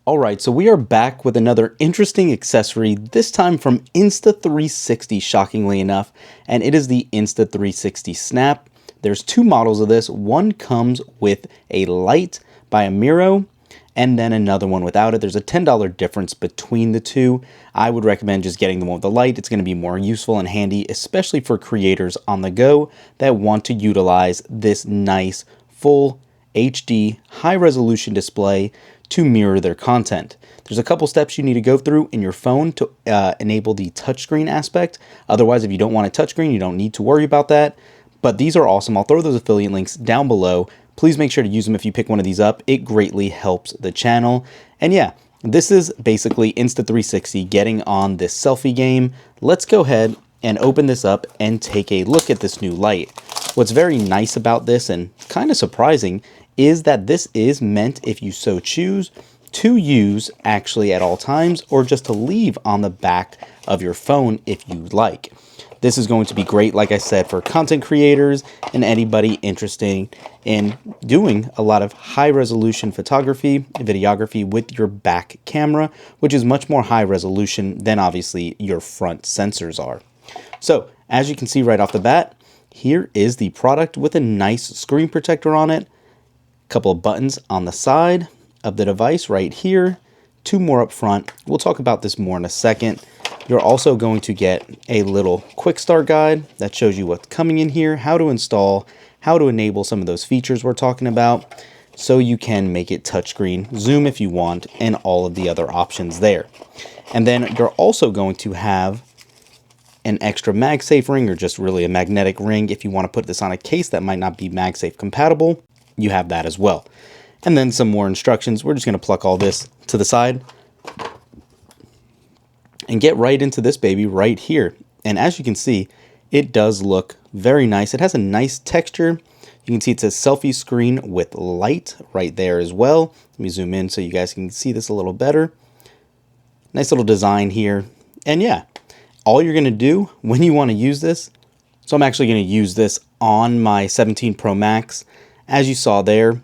Alright, so we are back with another interesting accessory, this time from Insta360, shockingly enough, and it is the Insta360 Snap. There's two models of this. One comes with a light by Amiro, and then another one without it. There's a $10 difference between the two. I would recommend just getting the one with the light. It's going to be more useful and handy, especially for creators on the go that want to utilize this nice full HD high-resolution display to mirror their content. There's a couple steps you need to go through in your phone to enable the touchscreen aspect. Otherwise, if you don't want a touchscreen, you don't need to worry about that. But these are awesome. I'll throw those affiliate links down below. Please make sure to use them if you pick one of these up. It greatly helps the channel. And yeah, this is basically Insta360 getting on this selfie game. Let's go ahead and open this up and take a look at this new light. What's very nice about this and kind of surprising is that this is meant, if you so choose, to use actually at all times or just to leave on the back of your phone if you like. This is going to be great, like I said, for content creators and anybody interested in doing a lot of high resolution photography, videography with your back camera, which is much more high resolution than obviously your front sensors are. So as you can see right off the bat, here is the product with a nice screen protector on it. Couple of buttons on the side of the device right here, two more up front. We'll talk about this more in a second. You're also going to get a little quick start guide that shows you what's coming in here, how to install, how to enable some of those features we're talking about, so you can make it touchscreen, zoom if you want, and all of the other options there. And then you're also going to have an extra MagSafe ring, or just really a magnetic ring if you want to put this on a case that might not be MagSafe compatible. You have that as well. And then some more instructions. We're just going to pluck all this to the side and get right into this baby right here. And as you can see, it does look very nice. It has a nice texture. You can see it says selfie screen with light right there as well. Let me zoom in so you guys can see this a little better. Nice little design here. And yeah, all you're going to do when you want to use this, so I'm actually going to use this on my 17 Pro Max. As you saw there,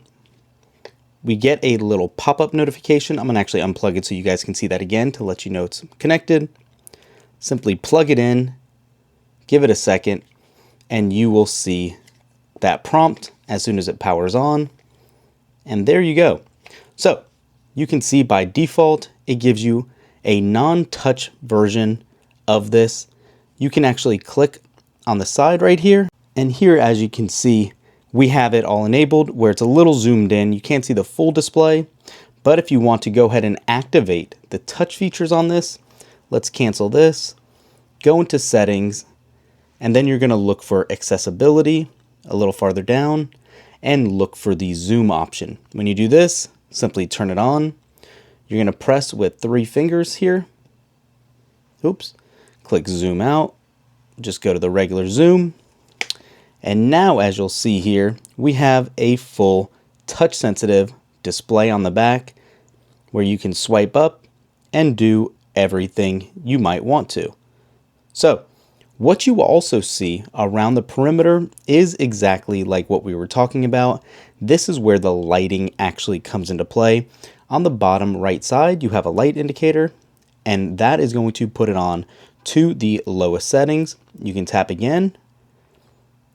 we get a little pop-up notification. I'm going to actually unplug it so you guys can see that again to let you know it's connected. Simply plug it in, give it a second, and you will see that prompt as soon as it powers on. And there you go. So you can see by default, it gives you a non-touch version of this. You can actually click on the side right here. And here, as you can see, we have it all enabled where it's a little zoomed in. You can't see the full display, but if you want to go ahead and activate the touch features on this, let's cancel this, go into settings, and then you're going to look for accessibility a little farther down and look for the zoom option. When you do this, simply turn it on. You're going to press with 3 fingers here. Oops. Click zoom out. Just go to the regular zoom. And now, as you'll see here, we have a full touch-sensitive display on the back where you can swipe up and do everything you might want to. So, what you will also see around the perimeter is exactly like what we were talking about. This is where the lighting actually comes into play. On the bottom right side, you have a light indicator, and that is going to put it on to the lowest settings. You can tap again,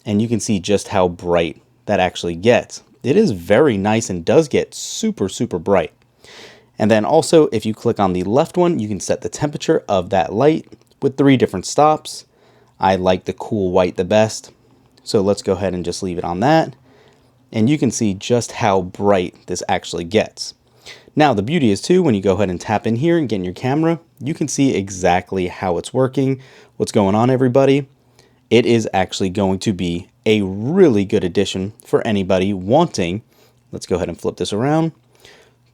and you can see just how bright that actually gets. It is very nice and does get super, super bright. And then also, if you click on the left one, you can set the temperature of that light with 3 different stops. I like the cool white the best, so let's go ahead and just leave it on that. And you can see just how bright this actually gets. Now, the beauty is too, when you go ahead and tap in here and get in your camera, you can see exactly how it's working. What's going on, everybody? It is actually going to be a really good addition for anybody wanting, let's go ahead and flip this around,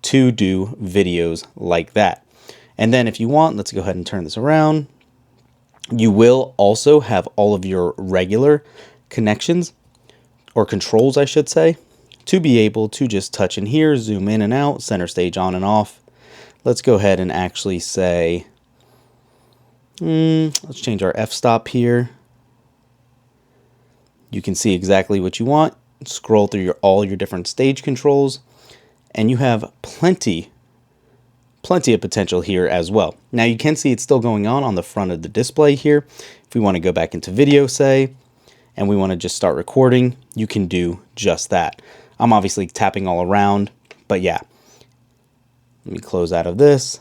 to do videos like that. And then if you want, let's go ahead and turn this around. You will also have all of your regular connections, or controls I should say, to be able to just touch in here, zoom in and out, center stage on and off. Let's go ahead and actually say, let's change our f-stop here. You can see exactly what you want. Scroll through all your different stage controls, and you have plenty plenty of potential here as well. Now you can see it's still going on the front of the display here. If we want to go back into video, say, and we want to just start recording, you can do just that. I'm obviously tapping all around, but yeah. Let me close out of this.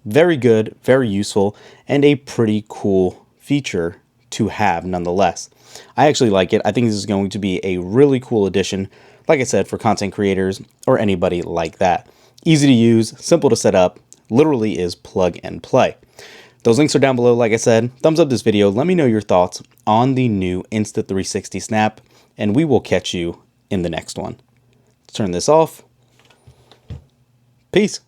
Very good, very useful, and a pretty cool feature to have nonetheless. I actually like it. I think this is going to be a really cool addition, like I said, for content creators or anybody like that. Easy to use, simple to set up, literally is plug and play. Those links are down below, like I said. Thumbs up this video. Let me know your thoughts on the new Insta360 Snap, and we will catch you in the next one. Let's turn this off. Peace.